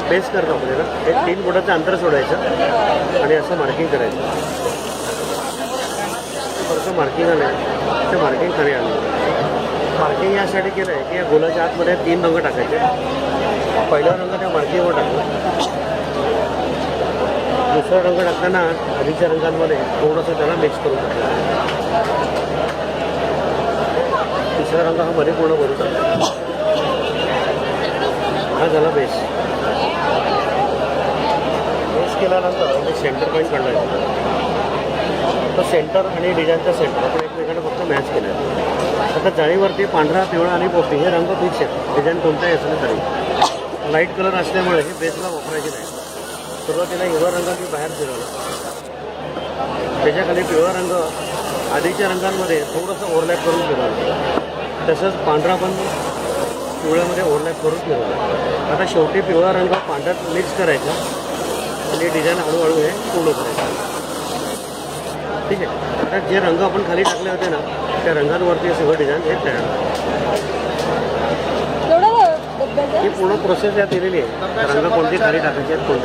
Base करतो आपल्याला एक 3 फुटाचं अंतर सोडायचं आणि असं मार्किंग करायचं. थोडंसं मार्किंग आलं ते मार्किंग खाली आलं. मार्किंग यासाठी केलं आहे की या गोलाच्या आतमध्ये 3 रंग टाकायचे. पहिला रंग त्या मार्किंगवर टाकला. दुसरा रंग टाकताना आधीच्या रंगांमध्ये थोडंसं त्याला मिक्स करून टाकलं. तिसरा रंग हा मध्ये पूर्ण भरून टाकला. हा झाला बेस. बेस केल्यानंतर मी सेंटर पॉईंट काढला. तो सेंटर आणि डिझाईनचा सेंटर आपण एकमेकांना फक्त मॅच केलं आहे. आता जाळीवरती पांढरा, पिवळा आणि पोपटी हे रंग फिक्स आहेत. डिझाईन कोणताही असलं तरी लाईट कलर असल्यामुळे हे बेसला वापरायचे नाही. सुरुवातीला हिरवा रंग मी बाहेर फिरवला. त्याच्याखाली पिवळा रंग आधीच्या रंगांमध्ये थोडंसं ओव्हरलॅप करून फिरवलं. तसंच पांढरा पण पिवळ्यामध्ये ओव्हरलॅप करून फिरवलं. आता शेवटी पिवळा रंग पांढऱ्यात मिक्स करायचा आणि डिझाईन हळूहळू हे पूर्ण करायचं. ठीक आहे. आता जे रंग आपण खाली टाकले होते ना त्या रंगांवरती सगळं डिझाईन हे तयार होतं. ही पूर्ण प्रोसेस यात दिलेली आहे. रंग कोणते खाली टाकायचे आहेत, कोणते